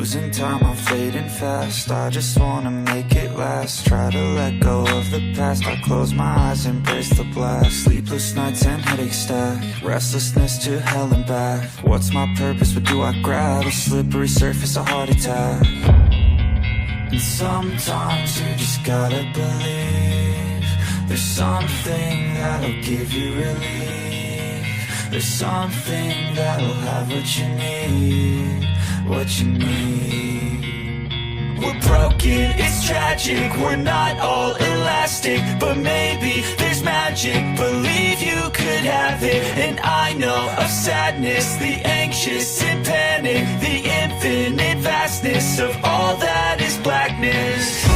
Losing time, I'm fading fast. I just wanna make it last. Try to let go of the past. I close my eyes, embrace the blast. Sleepless nights and headaches stack. Restlessness to hell and back. What's my purpose? What do I grab? A slippery surface, a heart attack. And sometimes you just gotta believe there's something that'll give you relief. There's something that'll have what you need. What you need. We're broken, it's tragic. We're not all elastic, but maybe there's magic. Believe you could have it. And I know of sadness, the anxious and panic, the infinite vastness of all that is blackness.